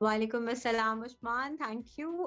Walaikum assalam, Usman. Thank you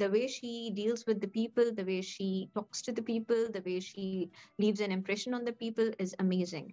the way she deals with the people, the way she talks to the people, the way she leaves an impression on the people is amazing.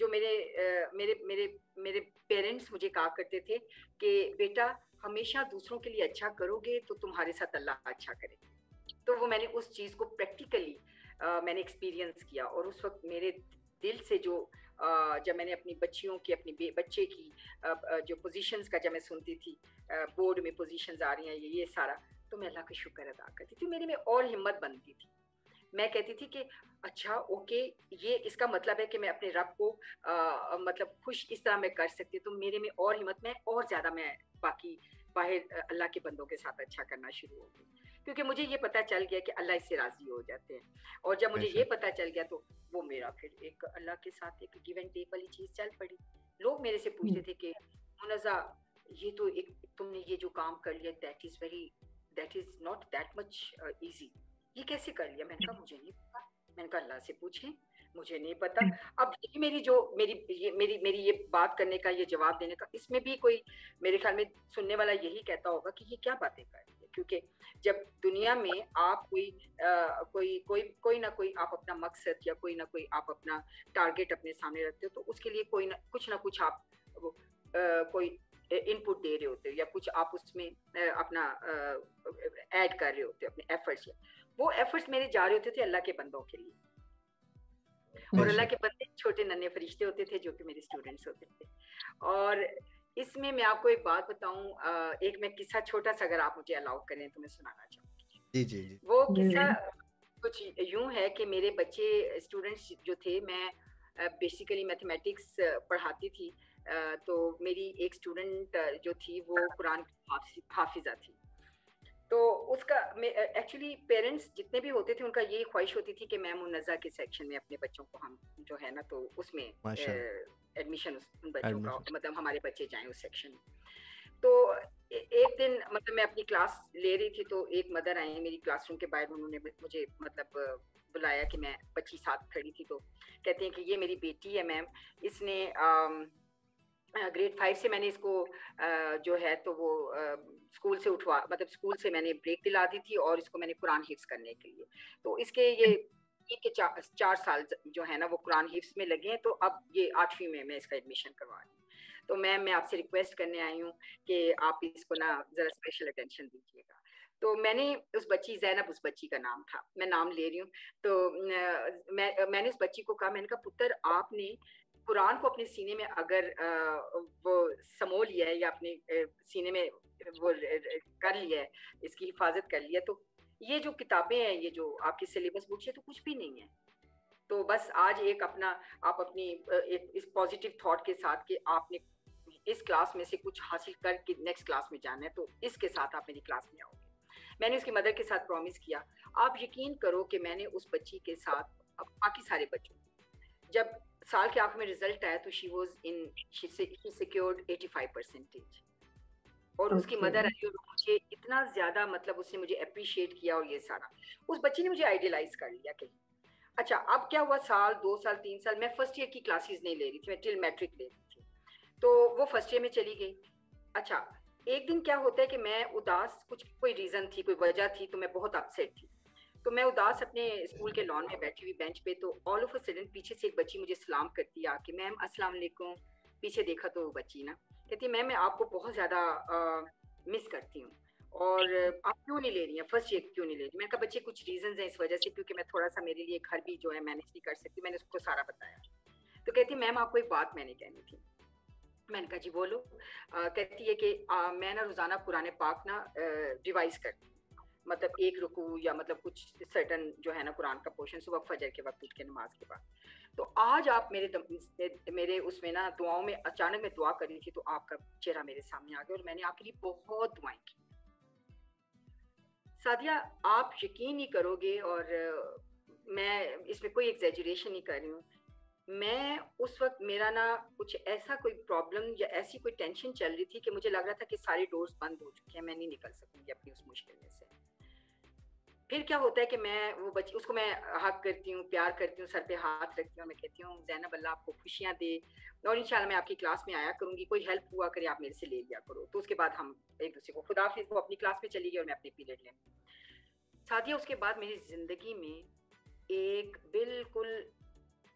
جو میرے parents مجھے کہا کرتے تھے کہ بیٹا ہمیشہ دوسروں کے لیے اچھا کرو گے تو تمہارے ساتھ اللہ اچھا کرے. تو وہ میں نے اس چیز کو پریکٹیکلی میں نے ایکسپیرینس کیا, اور اس وقت میرے دل سے جو جب میں نے اپنی بچیوں کی اپنی بچے کی جو پوزیشنز کا جب میں سنتی تھی, بورڈ میں پوزیشنز آ رہی ہیں یہ سارا, تو میں اللہ کا شکر ادا کرتی تھی. میرے میں اور ہمت بنتی تھی. میں کہتی تھی کہ اچھا اوکے, یہ اس کا مطلب ہے کہ میں اپنے رب کو مطلب خوش اس طرح میں کر سکتی ہوں, تو میرے میں اور ہمت, میں اور زیادہ میں باقی باہر اللہ کے بندوں کے ساتھ اچھا کرنا شروع ہو گئی, کیونکہ مجھے یہ پتہ چل گیا کہ اللہ اس سے راضی ہو جاتے ہیں. اور جب مجھے یہ پتہ چل گیا تو وہ میرا پھر ایک اللہ کے ساتھ ایک گیو اینڈ ٹیک والی چیز چل پڑی. لوگ میرے سے پوچھتے تھے کہ منزہ یہ تو ایک تم نے یہ جو کام کر لیا that is not that much easy, یہ کیسے کر لیا؟ میں نے کہا مجھے نہیں پتا. میں نے کہا اللہ سے پوچھیں, مجھے نہیں پتا. اب میری یہ بات کرنے کا, یہ جواب دینے کا, اس میں بھی کوئی میرے خیال میں سننے والا یہی کہتا ہوگا کہ یہ کیا باتیں کر رہی ہے, کیونکہ جب دنیا میں آپ کوئی نہ کوئی آپ اپنا مقصد یا کوئی نہ کوئی آپ اپنا ٹارگیٹ اپنے سامنے رکھتے ہو, تو اس کے لیے کچھ نہ کچھ آپ کوئی ان پٹ دے رہے ہوتے ہو, یا کچھ آپ اس میں اپنا ایڈ کر رہے ہوتے ہو اپنے ایفرٹس. وہ ایفرٹس میرے جا رہے ہوتے تھے اللہ کے بندوں کے لیے, اور اللہ کے بندے چھوٹے ننھے فرشتے ہوتے تھے جو کہ میرے اسٹوڈنٹس ہوتے تھے. اور اس میں آپ کو ایک بات بتاؤں, ایک میں قصہ چھوٹا سا اگر آپ مجھے الاؤ کریں تو میں سنانا چاہوں گی. جی. وہ قصہ کچھ یوں ہے کہ میرے بچے اسٹوڈنٹس جو تھے, میں بیسیکلی میتھمیٹکس پڑھاتی تھی, تو میری ایک اسٹوڈنٹ جو تھی وہ قرآن کی حافظہ تھی. تو اس کا ایکچولی پیرنٹس جتنے بھی ہوتے تھے ان کا یہی خواہش ہوتی تھی کہ میں منزہ کے سیکشن میں اپنے بچوں کو ہم جو ہے نا تو اس میں ایڈمیشن ان بچوں کا مطلب ہمارے بچے جائیں اس سیکشن میں. تو ایک دن مطلب میں اپنی کلاس لے رہی تھی, تو ایک مدر آئی میری کلاس روم کے باہر, انہوں نے مجھے مطلب بلایا کہ میں بچی ساتھ کھڑی تھی, تو کہتے ہیں کہ یہ میری بیٹی ہے میم, اس نے گریڈ 5 سے میں نے اس کو جو ہے تو وہ اسکول سے مطلب اسکول سے میں نے بریک دلا دی تھی, اور اس کو میں نے قرآن حفظ کرنے کے لیے, تو اس کے یہ 4 سال جو ہے نا وہ قرآن حفظ میں لگے ہیں, تو اب یہ 8ویں میں اس کا ایڈمیشن کروا رہی ہوں. تو میم میں آپ سے ریکویسٹ کرنے آئی ہوں کہ آپ اس کو نا ذرا اسپیشل اٹینشن دیجیے گا. تو میں نے اس بچی, زینب اس بچی کا نام تھا, میں نام لے رہی ہوں, تو میں نے اس بچی کو کہا, میں نے کہا پتر آپ نے قرآن کو اپنے سینے میں اگر وہ سمو لیا ہے یا اپنے سینے میں وہ کر لیا ہے, اس کی حفاظت کر لیا, تو یہ جو کتابیں ہیں, یہ جو آپ کی سلیبس بکس ہے, تو کچھ بھی نہیں ہے. تو بس آج ایک اپنا آپ اپنی اس پازیٹیو تھاٹ کے ساتھ کہ آپ نے اس کلاس میں سے کچھ حاصل کر کے نیکسٹ کلاس میں جانا ہے, تو اس کے ساتھ آپ میری کلاس میں آؤ گے. میں نے اس کی مدر کے ساتھ پرومس کیا. آپ یقین کرو کہ میں نے اس بچی کے ساتھ باقی سارے بچوں, جب سال کے آخر میں رزلٹ آیا تو she secured 85%, اور اس کی مدر آئی اور مجھے اتنا زیادہ مطلب اس نے مجھے اپریشیٹ کیا, اور یہ سارا اس بچی نے مجھے آئیڈیلائز کر لیا کہ اچھا اب کیا ہوا, 1 سال 2 سال 3 سال میں فرسٹ ایئر کی کلاسز نہیں لے رہی تھی, میں ٹل میٹرک لے رہی تھی, تو وہ فرسٹ ایئر میں چلی گئی. اچھا ایک دن کیا ہوتا ہے کہ میں اداس, کوئی ریزن تھی, کوئی وجہ تھی, تو میں بہت اپسیٹ تھی, تو میں اداس اپنے اسکول کے لان میں بیٹھی ہوئی بینچ پہ, تو آل آف اے سڈن پیچھے سے ایک بچی مجھے سلام کرتی آ کے, میم السلام علیکم. پیچھے دیکھا تو وہ بچی نا کہتی میم میں آپ کو بہت زیادہ مس کرتی ہوں, اور آپ کیوں نہیں لے رہی ہیں فرسٹ ایئر, کیوں نہیں لے رہی؟ میں نے کہا بچے کچھ ریزنز ہیں اس وجہ سے, کیونکہ میں تھوڑا سا میرے لیے گھر بھی جو ہے مینیج نہیں کر سکتی. میں نے اس کو سارا بتایا, تو کہتی میم آپ کو ایک بات میں نے کہنی تھی. میں نے کہا جی بولو. کہتی ہے کہ میں نا روزانہ قرآن پاک نا ریوائز کرتی ہوں, مطلب ایک رکوع یا مطلب کچھ سرٹن جو ہے نا قرآن کا پورشن صبح فجر کے وقت اٹھ کے نماز کے بعد. تو آج آپ میرے اس میں نا دعاؤں میں اچانک میں دعا کر رہی تھی, تو آپ کا چہرہ میرے سامنے آ گیا, اور میں نے آپ کے لیے بہت دعائیں کی. سعدیہ آپ یقین نہیں کرو گے, اور میں اس میں کوئی ایگزیجریشن نہیں کر رہی ہوں, میں اس وقت میرا نا کچھ ایسا کوئی پرابلم یا ایسی کوئی ٹینشن چل رہی تھی کہ مجھے لگ رہا تھا کہ سارے ڈورز بند ہو چکے ہیں, میں نہیں نکل سکوں گی اپنی اس مشکل میں سے. پھر کیا ہوتا ہے کہ میں وہ بچی, اس کو میں حق کرتی ہوں, پیار کرتی ہوں, سر پہ ہاتھ رکھتی ہوں, میں کہتی ہوں زینب اللہ آپ کو خوشیاں دے, اور انشاءاللہ میں آپ کی کلاس میں آیا کروں گی, کوئی ہیلپ ہوا کرے آپ میرے سے لے لیا کرو. تو اس کے بعد ہم ایک دوسرے کو خدا حافظ, وہ اپنی کلاس میں چلی گئی اور میں اپنے پیریڈ لیں. ساتھیوں اس کے بعد میری زندگی میں ایک بالکل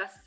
10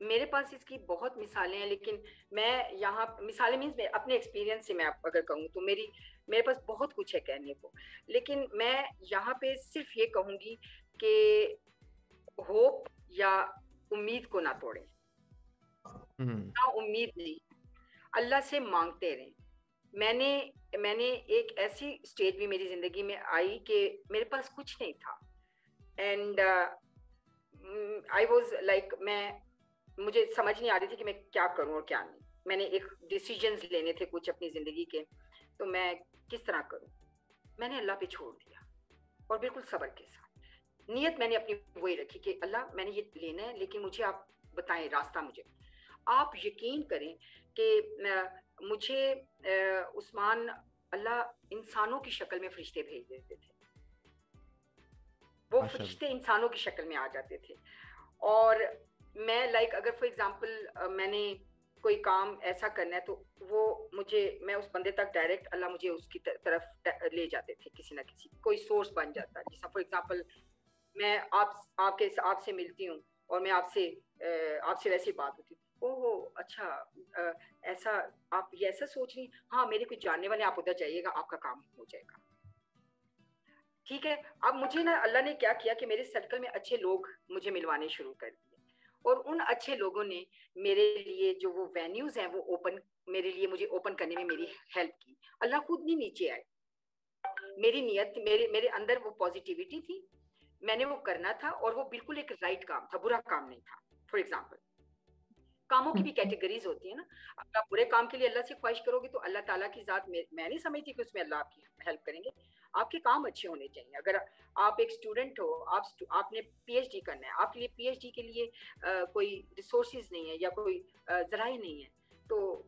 میرے پاس اس کی بہت مثالیں ہیں، لیکن میں یہاں مثالیں مینس میں اپنے ایکسپیرینس سے میں اگر کہوں تو میرے پاس بہت کچھ ہے کہنے کو، لیکن میں یہاں پہ صرف یہ کہوں گی کہ ہوپ یا امید کو نہ توڑیں، نہ امید نہیں، اللہ سے مانگتے رہیں. میں نے ایک ایسی اسٹیج بھی میری زندگی میں آئی کہ میرے پاس کچھ نہیں تھا، اینڈ آئی واز لائک مجھے سمجھ نہیں آ رہی تھی کہ میں کیا کروں اور کیا نہیں. میں نے ایک ڈیسیجنز لینے تھے کچھ اپنی زندگی کے، تو میں کس طرح کروں. میں نے اللہ پہ چھوڑ دیا اور بالکل صبر کے ساتھ. نیت میں نے اپنی وہی رکھی کہ اللہ میں نے یہ لینا ہے، لیکن مجھے آپ بتائیں راستہ. مجھے آپ یقین کریں کہ مجھے عثمان اللہ انسانوں کی شکل میں فرشتے بھیج دیتے تھے. وہ فرشتے انسانوں کی شکل میں آ جاتے تھے. اور میں لائک اگر فار ایگزامپل میں نے کوئی کام ایسا کرنا ہے تو وہ میں اس بندے تک ڈائریکٹ اللہ مجھے اس کی طرف لے جاتے تھے، کسی نہ کسی کوئی سورس بن جاتا. جیسا فار ایگزامپل میں آپ سے ملتی ہوں اور میں آپ سے ویسی بات ہوتی ہے، اچھا ایسا آپ یہ ایسا سوچ رہی، ہاں میرے کچھ جاننے والے، آپ ادھر جائیے گا، آپ کا کام ہو جائے گا. ٹھیک ہے. اب مجھے نا اللہ نے کیا کیا کہ میرے سرکل میں اچھے لوگ مجھے ملوانے شروع کر دیے، اور ان اچھے لوگوں نے میرے لیے جو وہ وینیوز ہیں وہ مجھے اوپن کرنے میں میری ہیلپ کی. اللہ خود نہیں نیچے آئے. میری نیت، میرے اندر وہ پازیٹیوٹی تھی، میں نے وہ کرنا تھا، اور وہ بالکل ایک رائٹ کام تھا، برا کام نہیں تھا. فار ایگزامپل کاموں کی بھی کیٹیگریز ہوتی ہیں نا. اگر آپ برے کام کے لیے اللہ سے خواہش کرو گے تو اللہ تعالیٰ کی ذات میں نہیں سمجھتی کہ اس میں اللہ آپ کی ہیلپ کریں گے. آپ کے کام اچھے ہونے چاہیے. اگر آپ ایک اسٹوڈنٹ ہو، آپ نے پی ایچ ڈی کرنا ہے، آپ کے لیے پی ایچ ڈی کے لیے کوئی ریسورسز نہیں ہے یا کوئی ذرائع نہیں ہے، تو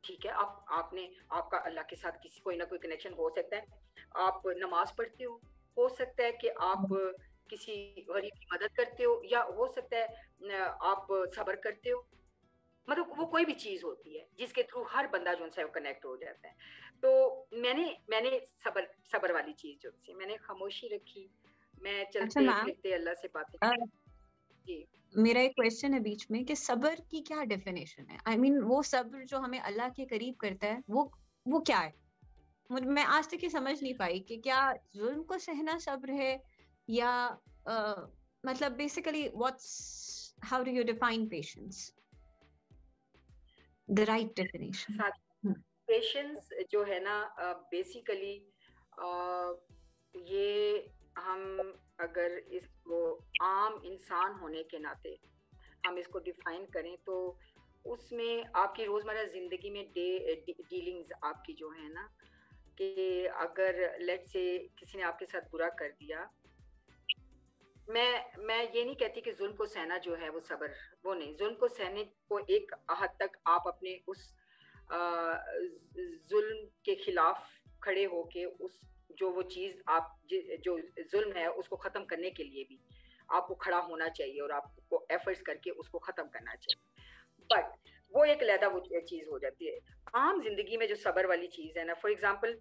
ٹھیک ہے، آپ کا اللہ کے ساتھ کوئی نہ کوئی کنیکشن ہو سکتا ہے. آپ نماز پڑھتے ہو سکتا ہے کہ آپ کسی غریب کی مدد کرتے ہو، یا ہو سکتا ہے آپ صبر کرتے ہو. مطلب وہ کوئی بھی چیز ہوتی ہے جس کے تھرو ہر بندہ جو ہے وہ کنیکٹ ہو جاتا ہے. تو میں نے صبر والی چیز جو تھی، میں نے خاموشی رکھی، میں چلتے پھرتے اللہ سے باتیں. جی میرا ایک کویسچن ہے بیچ میں کہ صبر کی کیا ڈیفینیشن ہے؟ آئی مین وہ صبر جو ہمیں اللہ کے قریب کرتا ہے وہ کیا ہے؟ میں آج تک یہ سمجھ نہیں پائی کہ کیا ظلم کو سہنا صبر ہے، یا مطلب basically how do you define patience, the right definition. Patience جو ہے نا بیسیکلی یہ ہم اگر اس کو عام انسان ہونے کے ناطے ہم اس کو ڈیفائن کریں تو اس میں آپ کی روزمرہ زندگی میں ڈیلنگز آپ کی جو ہے نا، کہ اگر لیٹ سے کسی نے آپ کے ساتھ برا کر دیا، میں یہ نہیں کہتی کہ ظلم کو سہنا جو ہے وہ صبر، وہ نہیں. ظلم کو سہنے کو ایک حد تک آپ اپنے اس ظلم کے خلاف کھڑے ہو کے وہ چیز آپ جو ظلم ہے اس کو ختم کرنے کے لیے بھی آپ کو کھڑا ہونا چاہیے اور آپ کو ایفرٹس کر کے اس کو ختم کرنا چاہیے. بٹ وہ ایک علیحدہ وہ چیز ہو جاتی ہے. عام زندگی میں جو صبر والی چیز ہے نا، فار ایگزامپل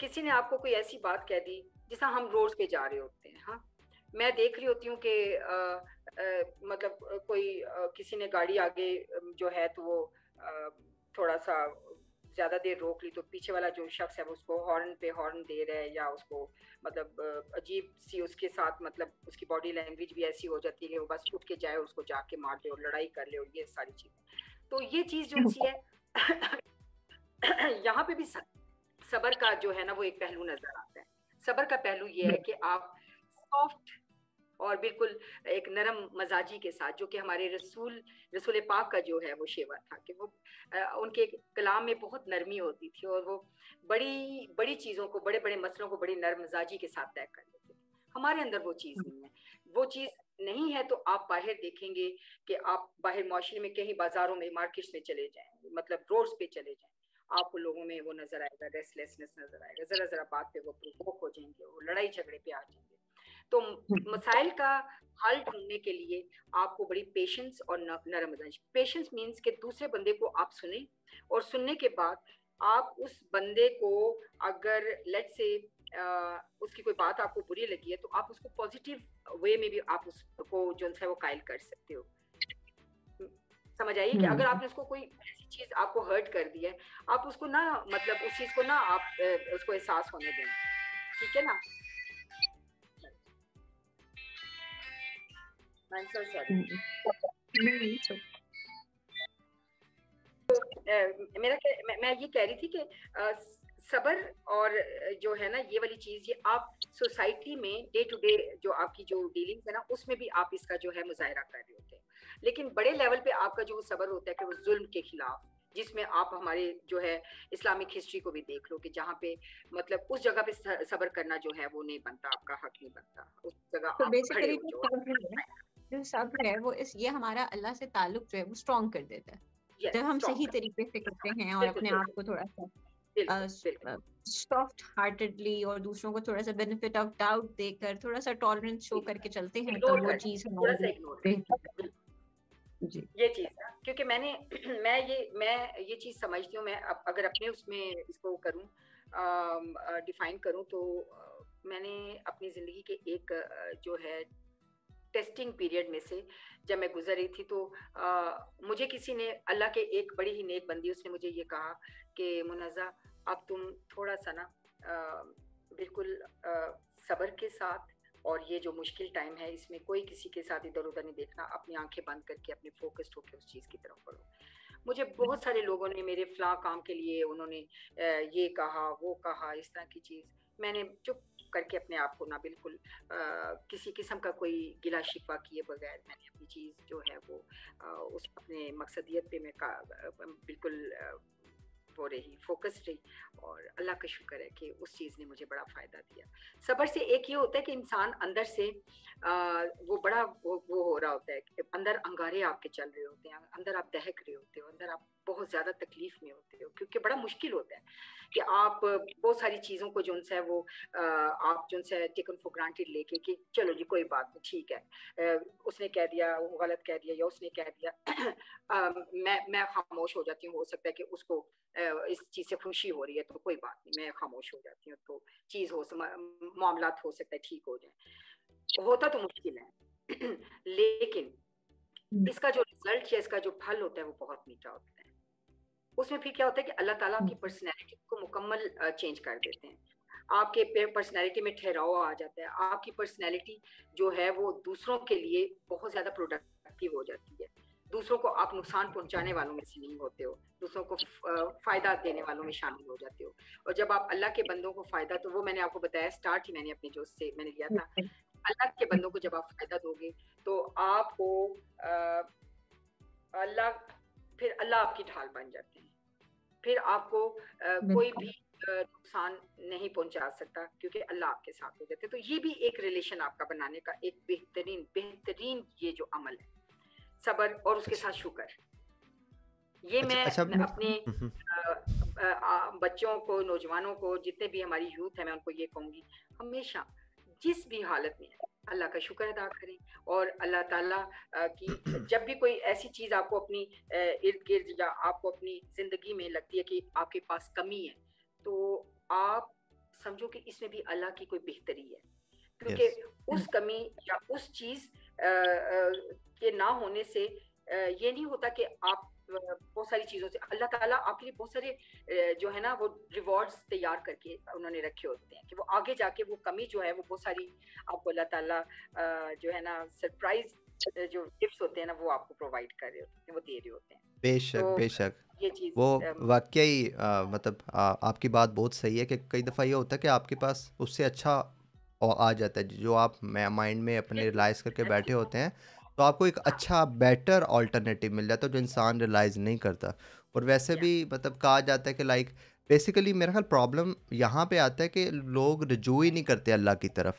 کسی نے آپ کو کوئی ایسی بات کہہ دی، جس طرح ہم روڈ پہ جا رہے ہوتے ہیں، ہاں میں دیکھ رہی ہوتی ہوں کہ مطلب کوئی کسی نے گاڑی آگے جو ہے تو وہ تھوڑا سا زیادہ دیر روک لی، تو پیچھے والا جو شخص ہے وہ اس کو ہارن پہ ہارن دے رہا ہے، یا اس کو مطلب عجیب سی اس کے ساتھ مطلب اس کی باڈی لینگویج بھی ایسی ہو جاتی ہے کہ وہ بس اٹھ کے جائے اور اس کو جا کے مار دے اور لڑائی کر لے، اور یہ ساری چیزیں. تو یہ چیز جو سی ہے یہاں پہ بھی صبر کا جو ہے نا وہ ایک پہلو نظر آتا ہے. صبر کا پہلو یہ ہے کہ آپ سافٹ اور بالکل ایک نرم مزاجی کے ساتھ، جو کہ ہمارے رسول پاک کا جو ہے وہ شیوا تھا کہ وہ ان کے کلام میں بہت نرمی ہوتی تھی، اور وہ بڑی بڑی چیزوں کو، بڑے بڑے مسئلوں کو بڑی نرم مزاجی کے ساتھ طے کر لیتے تھے. ہمارے اندر وہ چیز نہیں ہے. وہ چیز نہیں ہے تو آپ باہر دیکھیں گے کہ آپ باہر معاشرے میں کہیں بازاروں میں مارکیٹس میں چلے جائیں، مطلب روڈز پہ چلے جائیں، آپ کو لوگوں میں وہ نظر آئے گا، ریسٹلیسنس نظر آئے گا، ذرا ذرا بات پہ وہ پرووک ہو جائیں گے، وہ لڑائی جھگڑے پہ آ جائیں گے. تو مسائل کا حل ڈھونڈنے کے لیے آپ کو بڑی پیشنس اور نرم مزاج. پیشنس مینس کہ دوسرے بندے کو آپ سنیں، اور سننے کے بعد آپ اس بندے کو اگر لیٹ سے اس کی کوئی بات آپ کو بری لگی ہے تو آپ اس کو پازیٹیو وے میں بھی آپ اس کو جو ہے وہ قائل کر سکتے ہو. سمجھ آئیے کہ اگر آپ نے اس کو کوئی ایسی چیز آپ کو ہرٹ کر دی ہے، آپ اس کو نہ مطلب اس چیز کو نہ آپ اس کو احساس ہونے دیں، ٹھیک ہے نا. I'm so sorry. میں یہ کہہ رہی تھی کہ صبر اور جو ہے نا یہ والی چیز، یہ آپ سوسائٹی میں ڈے ٹو ڈے جو آپ کی جو ڈیلنگز ہے نا اس میں بھی آپ اس کا جو ہے مظاہرہ کر رہے ہوتے ہیں. لیکن بڑے لیول پہ آپ کا جو صبر ہوتا ہے کہ وہ ظلم کے خلاف، جس میں آپ ہمارے جو ہے اسلامک ہسٹری کو بھی دیکھ لو کہ جہاں پہ مطلب اس جگہ پہ صبر کرنا جو ہے وہ نہیں بنتا، آپ کا حق نہیں بنتا، اس جگہ تو آپ کھڑے بیسیکلی ہو جاؤ. جو صبر ہے وہ یہ ہمارا اللہ سے تعلق جو ہے وہ اسٹرانگ کر دیتا ہے. جب ہم صحیح طریقے سے کرتے ہیں اور اپنے آپ کو تھوڑا سا سافٹ ہارٹیڈلی اور دوسروں کو تھوڑا سا بینیفٹ آف ڈاؤٹ دے کر تھوڑا سا ٹالرنس شو کر کے چلتے ہیں تو وہ چیز ہماری جی یہ چیز ہے. کیونکہ میں یہ چیز سمجھتی ہوں، میں اگر اپنے اس میں اس کو کروں ڈیفائن کروں تو میں نے اپنی زندگی کے ایک جو ہے ٹیسٹنگ پیریڈ میں سے جب میں گزر رہی تھی تو مجھے کسی نے، اللہ کے ایک بڑی ہی نیک بندی، اس نے مجھے یہ کہا کہ منزہ اب تم تھوڑا سا نا بالکل صبر کے ساتھ، اور یہ جو مشکل ٹائم ہے اس میں کوئی کسی کے ساتھ ادھر ادھر نہیں دیکھنا، اپنی آنکھیں بند کر کے اپنے فوکسڈ ہو کے اس چیز کی طرف بڑھو. مجھے بہت سارے لوگوں نے میرے فلاں کام کے لیے انہوں نے یہ کہا وہ کہا اس طرح کی چیز، میں نے چپ کر کے اپنے آپ کو نہ بالکل کسی قسم کا کوئی گلا شکوہ کیے بغیر میں نے اپنی چیز جو ہے وہ اس اپنے مقصدیت پہ میں بالکل وہ رہی، فوکس رہی، اور اللہ کا شکر ہے کہ اس چیز نے مجھے بڑا فائدہ دیا. صبر سے ایک یہ ہوتا ہے کہ انسان اندر سے وہ بڑا وہ ہو رہا ہوتا ہے کہ اندر انگارے آپ کے چل رہے ہوتے ہیں، اندر آپ دہک رہے ہوتے ہو، اندر آپ بہت زیادہ تکلیف میں ہوتے ہو، کیونکہ بڑا مشکل ہوتا ہے کہ آپ بہت ساری چیزوں کو جو ان سے وہ آپ جو ان سے ٹیکن فور گرانٹیڈ لے کے کہ چلو جی کوئی بات نہیں ٹھیک ہے، اس نے کہہ دیا وہ غلط کہہ دیا یا اس نے کہہ دیا، میں خاموش ہو جاتی ہوں. ہو سکتا ہے کہ اس کو اس چیز سے خوشی ہو رہی ہے تو کوئی بات نہیں، میں خاموش ہو جاتی ہوں تو چیز معاملات ہو سکتا ہے ٹھیک ہو جائیں. ہوتا تو مشکل ہے لیکن اس کا جو رزلٹ یا اس کا جو پھل ہوتا ہے وہ بہت میٹھا ہوتا ہے. اس میں پھر کیا ہوتا ہے کہ اللہ تعالیٰ کی پرسنالٹی کو مکمل چینج کر دیتے ہیں. آپ کے پرسنالٹی میں ٹھہراؤ آ جاتا ہے، آپ کی پرسنالٹی جو ہے وہ دوسروں کے لیے بہت زیادہ پروڈکٹیو ہو جاتی ہے. دوسروں کو آپ نقصان پہنچانے والوں میں سے نہیں ہوتے ہو، دوسروں کو فائدہ دینے والوں میں شامل ہو جاتے ہو. اور جب آپ اللہ کے بندوں کو فائدہ، تو وہ میں نے آپ کو بتایا اسٹارٹ ہی میں نے اپنے جو سے میں نے لیا تھا، اللہ کے بندوں کو جب آپ فائدہ دو گے تو آپ کو اللہ آپ کی ڈھال بن جاتے ہیں. پھر آپ کو کوئی بھی نقصان نہیں پہنچا سکتا کیونکہ اللہ آپ کے ساتھ ہو جاتے. تو یہ بھی ایک ریلیشن آپ کا بنانے کا ایک بہترین یہ جو عمل ہے صبر اور اس کے ساتھ شکر. یہ میں اپنے بچوں کو، نوجوانوں کو، جتنے بھی ہماری یوتھ ہے، میں ان کو یہ کہوں گی ہمیشہ جس بھی حالت میں اللہ کا شکر ادا کریں. اور اللہ تعالیٰ کی جب بھی کوئی ایسی چیز آپ کو اپنی ارد گرد یا آپ کو اپنی زندگی میں لگتی ہے کہ آپ کے پاس کمی ہے تو آپ سمجھو کہ اس میں بھی اللہ کی کوئی بہتری ہے. کیونکہ اس کمی یا اس چیز کے نہ ہونے سے یہ نہیں ہوتا کہ آپ بہت ساری چیزوں سے اللہ تعالیٰ آپ کے لیے بہت سارے جو ہے نا وہ ریوارڈز تیار کر کے انہوں نے رکھے ہوتے ہیں کہ وہ آگے جا کے وہ کمی جو ہے وہ بہت ساری آپ کو اللہ تعالیٰ جو ہے نا سرپرائز جو گفٹس ہوتے ہیں نا وہ آپ کو پرووائڈ کر رہے ہوتے ہیں، وہ دے رہے ہوتے ہیں. بے شک بے شک. یہ چیز وہ واقعی مطلب آپ کی بات بہت صحیح ہے کہ کئی دفعہ یہ ہوتا ہے کہ آپ کے پاس اس سے اچھا آ جاتا ہے جو آپ مائنڈ میں اپنے ریلائز کر کے بیٹھے ہوتے ہیں، تو آپ کو ایک اچھا بیٹر آلٹرنیٹیو مل جاتا ہے جو انسان ریلائز نہیں کرتا. اور ویسے بھی مطلب کہا جاتا ہے کہ لائک بیسیکلی میرا خیال پرابلم یہاں پہ آتا ہے کہ لوگ رجوع ہی نہیں کرتے اللہ کی طرف.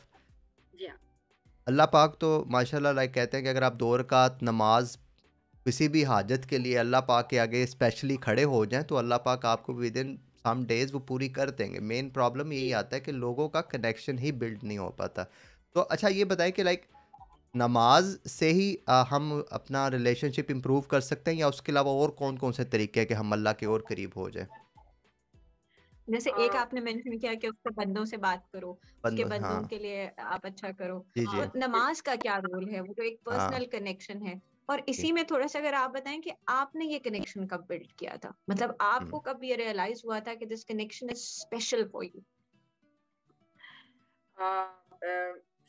اللہ پاک تو ماشاء اللہ لائک کہتے ہیں کہ اگر آپ 2 رکعت نماز کسی بھی حاجت کے لیے اللہ پاک کے آگے اسپیشلی کھڑے ہو جائیں تو اللہ پاک آپ کو ود ان سم ڈیز وہ پوری کر دیں گے. مین پرابلم یہی آتا ہے کہ لوگوں کا کنیکشن ہی بلڈ نہیں ہو پاتا. تو اچھا یہ بتائیں کہ لائک نماز سے ہی ہم اپنا ریلیشن شپ امپروو کر سکتے ہیں یا اس کے علاوہ اور کون کون سے طریقے ہیں کہ ہم اللہ کے اور قریب ہو جائیں؟ جیسے ایک آپ نے مینشن کیا کہ اس کے بندوں سے بات کرو، اس کے بندوں کے لیے آپ اچھا کرو. نماز کا کیا رول ہے؟ وہ تو ایک پرسنل کنیکشن ہے. اور اسی میں تھوڑا سا اگر آپ بتائیں کہ آپ نے یہ کنیکشن کب بلڈ کیا تھا, مطلب آپ کو کب یہ ریئلائز ہوا تھا کہ this connection is special for you?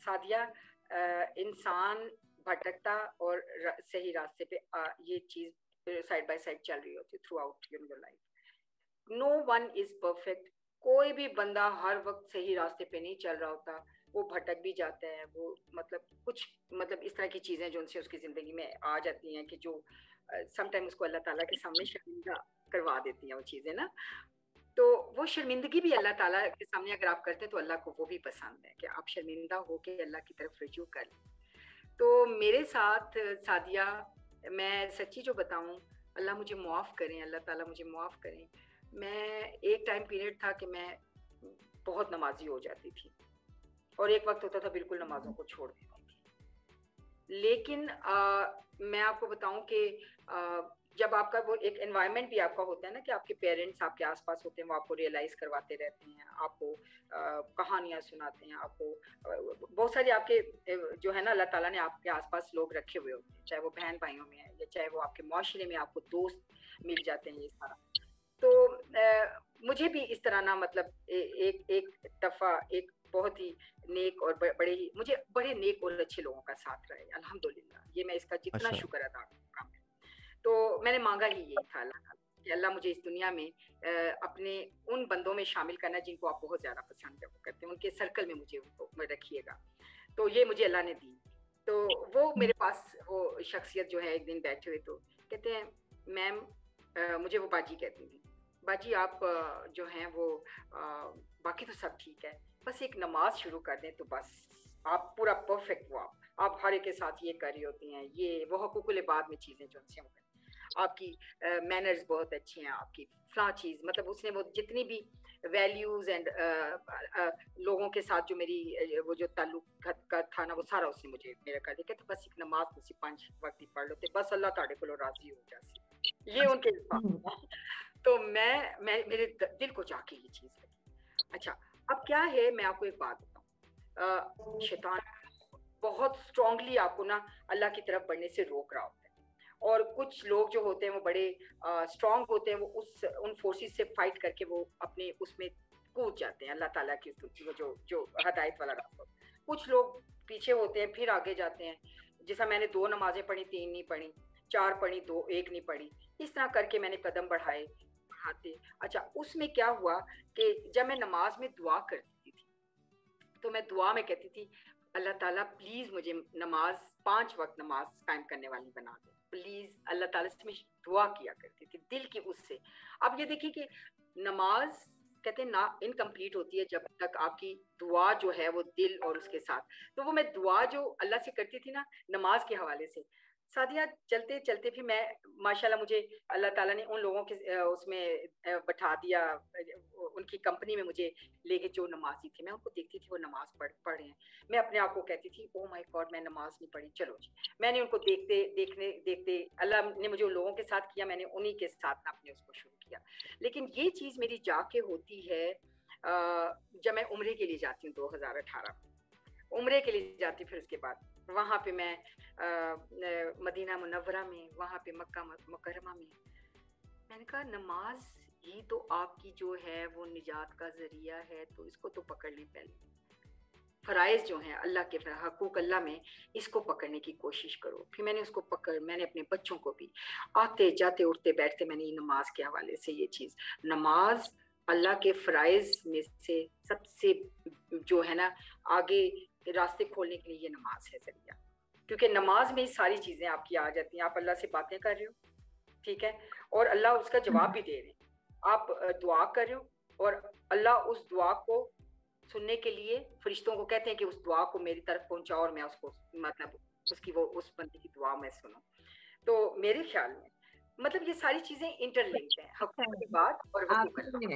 Sadia, انسان بھٹکتا اور صحیح راستے پہ یہ چیز سائڈ بائی سائڈ چل رہی ہوتی ہے throughout your life. No one is perfect. کوئی بھی بندہ ہر وقت صحیح راستے پہ نہیں چل رہا ہوتا, وہ بھٹک بھی جاتا ہے. وہ مطلب کچھ مطلب اس طرح کی چیزیں جو ان سے اس کی زندگی میں آ جاتی ہیں کہ جو سم ٹائم اس کو اللہ تعالیٰ کے سامنے شرمندہ کروا دیتی ہیں وہ چیزیں نا. تو وہ شرمندگی بھی اللہ تعالیٰ کے سامنے اگر آپ کرتے ہیں تو اللہ کو وہ بھی پسند ہے کہ آپ شرمندہ ہو کے اللہ کی طرف رجوع کر لیں. تو میرے ساتھ سعدیہ, میں سچی جو بتاؤں, اللہ مجھے معاف کریں, اللہ تعالیٰ مجھے معاف کریں, میں ایک ٹائم پیریڈ تھا کہ میں بہت نمازی ہو جاتی تھی اور ایک وقت ہوتا تھا بالکل نمازوں کو چھوڑ دیتی تھی. لیکن میں آپ کو بتاؤں کہ جب آپ کا وہ ایک انوائرمنٹ بھی آپ کا ہوتا ہے نا کہ آپ کے پیرنٹس آپ کے آس پاس ہوتے ہیں, وہ آپ کو ریئلائز کرواتے رہتے ہیں, آپ کو کہانیاں سناتے ہیں, آپ کو بہت سارے آپ کے جو ہے نا اللہ تعالیٰ نے آپ کے آس پاس لوگ رکھے ہوئے ہوتے ہیں, چاہے وہ بہن بھائیوں میں ہیں یا چاہے وہ آپ کے معاشرے میں آپ کو دوست مل جاتے ہیں, یہ سارا. تو مجھے بھی اس طرح نا مطلب ایک دفعہ ایک بہت ہی نیک اور مجھے بڑے نیک اور اچھے لوگوں کا ساتھ رہے الحمدللہ. یہ میں اس کا جتنا شکر ادا کروں گا. تو میں نے مانگا ہی یہی تھا اللہ کہ اللہ مجھے اس دنیا میں اپنے ان بندوں میں شامل کرنا جن کو آپ بہت زیادہ پسند کرتے ہیں, ان کے سرکل میں مجھے ان کو رکھیے گا. تو یہ مجھے اللہ نے دی. تو وہ میرے پاس وہ شخصیت جو ہے ایک دن بیٹھے ہوئے تو کہتے ہیں میم, مجھے وہ باجی کہتی تھی, باجی آپ جو ہیں وہ باقی تو سب ٹھیک ہے, بس ایک نماز شروع کر دیں تو بس آپ پورا پرفیکٹ, وہ آپ ہر ایک کے ساتھ یہ کر رہی ہوتی ہیں, یہ وہ حقوق العباد میں چیزیں جو ان سے آپ کی مینرز بہت اچھے ہیں, آپ کی فلاں چیز, مطلب اس نے وہ جتنی بھی ویلیوز اینڈ لوگوں کے ساتھ جو میری وہ جو تعلق کا تھا نا وہ سارا اس نے مجھے میرا کر دیا کہ بس ایک نماز تسی 5 وقت پڑھ لو تے بس اللہ تعالی کو راضی ہو جاسی. یہ ان کے تو میرے دل کو جا کے یہ چیز لگی. اچھا اب کیا ہے, میں آپ کو ایک بات بتاؤں, شیطان بہت اسٹرانگلی آپ کو نا اللہ کی طرف بڑھنے سے روک رہا ہوتا ہے, اور کچھ لوگ جو ہوتے ہیں وہ بڑے اسٹرانگ ہوتے ہیں, وہ ان فورسز سے فائٹ کر کے وہ اپنے اس میں کود جاتے ہیں اللہ تعالیٰ کی جو ہدایت والا راستہ. کچھ لوگ پیچھے ہوتے ہیں پھر آگے جاتے ہیں, جیسا میں نے 2 نمازیں پڑھی, 3 نہیں پڑھی, 4 پڑھی, 2 1 نہیں پڑھی, اس طرح کر کے میں نے قدم بڑھائے. اچھا اس میں کیا ہوا کہ جب میں نماز میں دعا کرتی تھی تو میں دعا میں کہتی تھی اللہ تعالیٰ پلیز مجھے نماز 5 وقت نماز قائم کرنے والی بنا دے پلیز. اللہ تعالیٰ سے میں دعا کیا کرتی تھی دل کی اس سے. اب یہ دیکھیں کہ نماز کہتے ہیں نا انکمپلیٹ ہوتی ہے جب تک آپ کی دعا جو ہے وہ دل اور اس کے ساتھ. تو وہ میں دعا جو اللہ سے کرتی تھی نا نماز کے حوالے سے, سعدیہ چلتے چلتے پھر میں ماشاءاللہ مجھے اللہ تعالیٰ نے ان لوگوں کے اس میں بٹھا دیا, ان کی کمپنی میں مجھے لے کے جو نمازی تھی, میں ان کو دیکھتی تھی وہ نماز پڑھ رہے ہیں, میں اپنے آپ کو کہتی تھی او مائی گاڈ میں نماز نہیں پڑھی, چلو جی. میں نے ان کو دیکھتے اللہ نے مجھے ان لوگوں کے ساتھ کیا, میں نے انہی کے ساتھ اپنے اس کو شروع کیا. لیکن یہ چیز میری جا کے ہوتی ہے جب میں عمرے کے لیے جاتی ہوں 2018 عمرے کے لیے جاتی, پھر اس کے بعد وہاں پہ میں مدینہ منورہ میں, وہاں پہ مکہ مکرمہ میں نے کہا نماز ہی تو آپ کی جو ہے وہ نجات کا ذریعہ ہے, تو اس کو تو پکڑ لیں پہلے. فرائض جو ہیں اللہ کے حقوق اللہ میں, اس کو پکڑنے کی کوشش کرو. پھر میں نے اس کو میں نے اپنے بچوں کو بھی آتے جاتے اٹھتے بیٹھتے میں نے نماز کے حوالے سے یہ چیز, نماز اللہ کے فرائض میں سے سب سے جو ہے نا آگے راستے کھولنے کے لیے یہ نماز ہے ذریعہ, کیونکہ نماز میں ساری چیزیں آپ کی آ جاتی ہیں. آپ اللہ سے باتیں کر رہے ہو, ٹھیک ہے, اور اللہ اس کا جواب بھی دے رہے ہیں, آپ دعا کر رہے ہو اور اللہ اس دعا کو سننے کے لیے فرشتوں کو کہتے ہیں کہ اس دعا کو میری طرف پہنچاؤ اور میں اس کو مطلب اس بندے کی دعا میں سنوں. تو میرے خیال میں مطلب یہ ساری چیزیں انٹر لنکڈ ہیں, حقوق کی بات اور حقوق اللہ.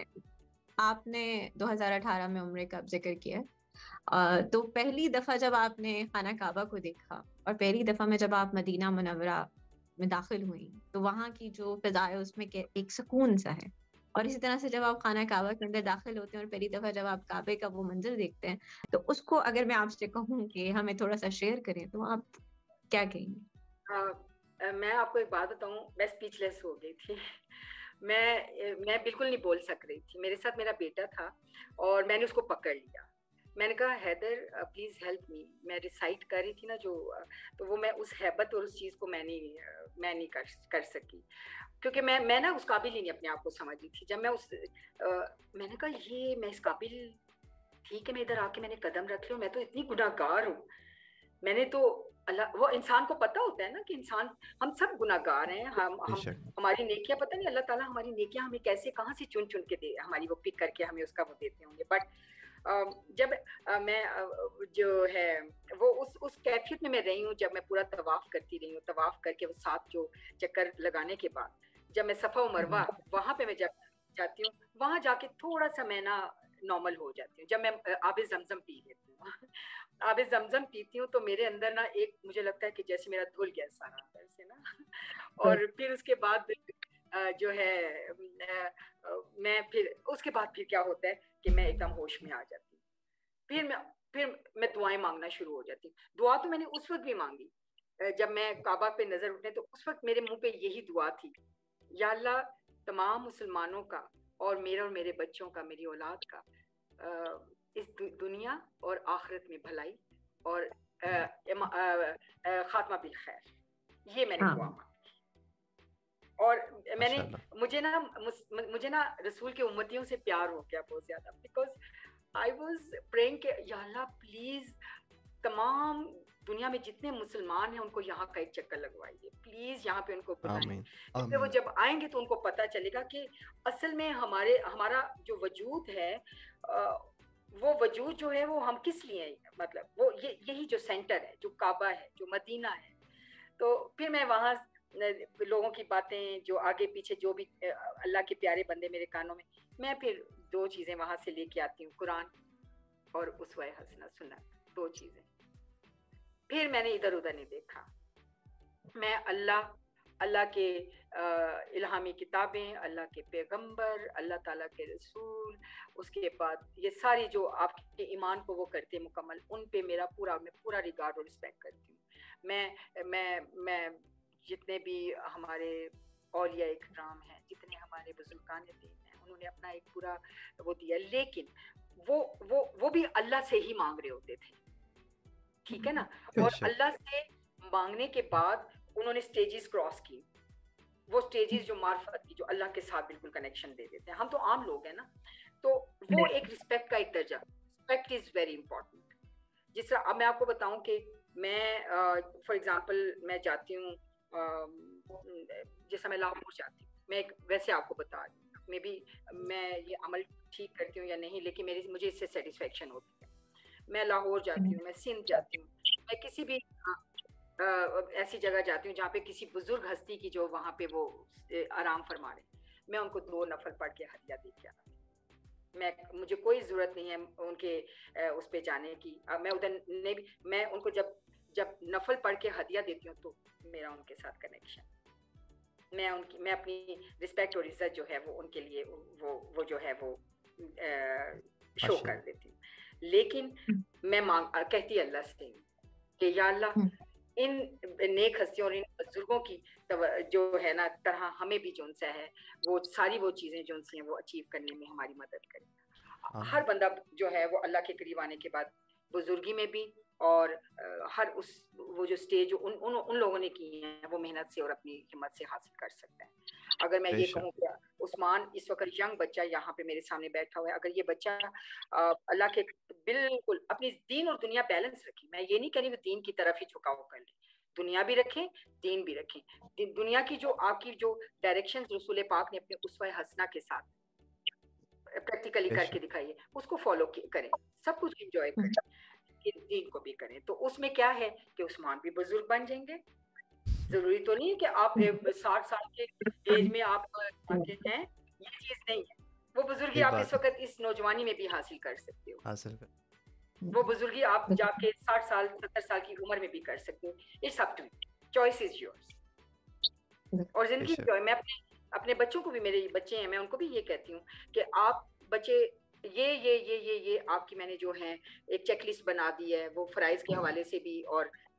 آپ نے 2018 میں عمرے کا ذکر کیا, تو پہلی دفعہ جب آپ نے خانہ کعبہ کو دیکھا اور پہلی دفعہ میں جب آپ مدینہ منورہ میں داخل ہوئی تو وہاں کی جو فضا ہے اس میں ایک سکون سا ہے, اور اسی طرح سے جب آپ خانہ کعبہ کے اندر داخل ہوتے ہیں اور پہلی دفعہ جب آپ کعبے کا وہ منظر دیکھتے ہیں تو اس کو اگر میں آپ سے کہوں کہ ہمیں تھوڑا سا شیئر کریں تو آپ کیا کہیں گے؟ میں آپ کو ایک بات بتاؤں, میں اسپیچ لیس ہو گئی تھی. میں بالکل نہیں بول سک رہی تھی. میرے ساتھ میرا بیٹا تھا اور میں نے اس کو پکڑ لیا. میں نے کہا حیدر پلیز ہیلپ می. میں ریسائٹ کر رہی تھی نا جو, تو وہ میں اس ہیبت اور اس چیز کو میں نہیں کر سکی, کیونکہ میں نا اس قابل ہی نہیں اپنے آپ کو سمجھ رہی تھی. جب میں نے کہا یہ میں اس قابل تھی کہ میں ادھر آ کے میں نے قدم رکھ لیا, میں تو اتنی گناہ گار ہوں. میں نے تو اللہ, وہ انسان کو پتا ہوتا ہے نا کہ انسان, ہم سب گناہ گار ہیں. ہماری نیکیاں پتہ نہیں اللہ تعالیٰ ہماری نیکیاں ہمیں کیسے کہاں سے چن کے دے, ہماری وہ پک کر کے ہمیں اس کا وہ دیتے ہوں گے. بٹ جب میں جو ہے وہ اس کیفیت میں رہی ہوں, جب میں پورا طواف کرتی رہی ہوں, طواف کر کے وہ 7 جو چکر لگانے کے بعد جب میں صفا و مروہ وہاں پہ میں جب جاتی ہوں, وہاں جا کے تھوڑا سا میں نا نارمل ہو جاتی ہوں. جب میں آب زمزم پی لیتی ہوں, آب زمزم پیتی ہوں تو میرے اندر نا ایک مجھے لگتا ہے کہ جیسے میرا دھل گیا سارا اندر سے نا. اور پھر اس کے بعد جو ہے میں پھر اس کے بعد پھر کیا ہوتا ہے کہ میں ایک دم ہوش میں آ جاتی ہوں. پھر میں دعائیں مانگنا شروع ہو جاتی ہوں. دعا تو میں نے اس وقت بھی مانگی جب میں کعبہ پہ نظر اٹھنے, تو اس وقت میرے منہ پہ یہی دعا تھی, یا اللہ تمام مسلمانوں کا اور میرے بچوں کا, میری اولاد کا اس دنیا اور آخرت میں بھلائی اور خاتمہ بالخیر, یہ میں نے دعا مانگی. اور میں نے مجھے نا رسول کے امتیوں سے پیار ہو گیا بہت زیادہ, بیکاز آئی واز پریئنگ کہ یا اللہ پلیز تمام دنیا میں جتنے مسلمان ہیں ان کو یہاں کا ایک چکر لگوائیے, پلیز یہاں پہ ان کو بلائیں, کیونکہ وہ جب آئیں گے تو ان کو پتہ چلے گا کہ اصل میں ہمارا جو وجود ہے, وہ وجود جو ہے وہ ہم کس لیے ہیں, مطلب وہ یہی جو سینٹر ہے, جو کعبہ ہے, جو مدینہ ہے. تو پھر میں وہاں لوگوں کی باتیں جو آگے پیچھے جو بھی اللہ کے پیارے بندے میرے کانوں میں پھر 2 چیزیں وہاں سے لے کے آتی ہوں, قرآن اور اسوہ حسنہ سنت, 2 چیزیں. پھر میں نے ادھر ادھر نہیں دیکھا. میں اللہ کے الہامی کتابیں, اللہ کے پیغمبر, اللہ تعالیٰ کے رسول, اس کے بعد یہ ساری جو آپ کے ایمان کو وہ کرتے مکمل, ان پہ میں پورا ریگارڈ اور رسپیکٹ کرتی ہوں. میں جتنے بھی ہمارے اولیاء اکرام ہیں, جتنے ہمارے بزرگان دین ہیں, انہوں نے اپنا ایک پورا وہ دیا, لیکن وہ بھی اللہ سے ہی مانگ رہے ہوتے تھے, ٹھیک ہے نا. اور اللہ سے مانگنے کے بعد انہوں نے سٹیجز کراس کی, وہ سٹیجز جو معرفت کی, جو اللہ کے ساتھ بالکل کنیکشن دے دیتے ہیں. ہم تو عام لوگ ہیں نا, تو وہ ایک رسپیکٹ کا ایک درجہ, رسپیکٹ از ویری امپورٹنٹ. جس طرح اب میں آپ کو بتاؤں کہ میں فار ایگزامپل میں جاتی ہوں, جیسا میں لاہور جاتی ہوں, میں ویسے آپ کو بتا رہی ہوں, میں بھی میں یہ عمل ٹھیک کرتی ہوں یا نہیں, لیکن مجھے اس سے سیٹسفیکشن ہوتی ہے. میں لاہور جاتی ہوں, میں سندھ جاتی ہوں, میں کسی بھی ایسی جگہ جاتی ہوں جہاں پہ کسی بزرگ ہستی کی جو وہاں پہ وہ آرام فرما رہے, میں ان کو 2 نفل پڑھ کے ہدیہ دے کے آتی ہوں. مجھے کوئی ضرورت نہیں ہے ان کے اس پہ جانے کی. میں ادھر نہیں بھی, میں ان کو جب نفل پڑھ کے ہدیہ دیتی ہوں تو میرا ان کے ساتھ کنیکشن, میں اپنی رسپیکٹ اور عزت جو ہے وہ ان کے لیے وہ جو ہے وہ شو کر دیتی ہوں. لیکن میں کہتی اللہ سے کہ یا اللہ ان نیک ہستیوں اور ان بزرگوں کی جو ہے نا طرح ہمیں بھی جو سا ہے وہ ساری وہ چیزیں جو سی ہیں وہ اچیو کرنے میں ہماری مدد کرے. ہر بندہ جو ہے وہ اللہ کے قریب آنے کے بعد بزرگی میں بھی, اور ہر وہ جو سٹیج ان لوگوں نے کی ہیں وہ محنت سے اور اپنی ہمت سے حاصل کر سکتے ہیں. اگر میں یہ کہوں کہ عثمان اس وقت ینگ بچہ یہاں پہ میرے سامنے بیٹھا ہوا ہے, اگر یہ بچہ اللہ کے بالکل اپنی دین اور دنیا بیلنس رکھے, میں یہ نہیں کہہ رہی وہ دین کی طرف ہی جھکاؤ کر لے, دنیا بھی رکھیں دین بھی رکھیں. دنیا کی جو آپ کی جو ڈائریکشن رسول پاک نے اپنے اسوہ حسنہ کے ساتھ پریکٹیکلی کر کے دکھائیے, اس کو فالو کریں, سب کچھ انجوائے کریں, دین کو بھی کریں. تو اس میں کیا ہے کہ عثمان بھی بزرگ بن جائیں گے. ضروری تو نہیں ہے کہ آپ 60 سال کے ایج میں آپ ہیں, یہ چیز نہیں ہے. وہ بزرگی آپ اس وقت اس نوجوانی میں بھی حاصل کر سکتے ہو, وہ بزرگی آپ جا کے 60 سال 70 سال کی عمر میں بھی کر سکتے ہو. It's up to you, choice is yours. اور زندگی جو ہے, میں اپنے بچوں کو بھی, میرے بچے ہیں, میں ان کو بھی یہ کہتی ہوں کہ آپ بچے یہ آپ کی میں نے جو ہے ایک چیک لسٹ بنا دی ہے, وہ فرائض کے حوالے سے بھی اور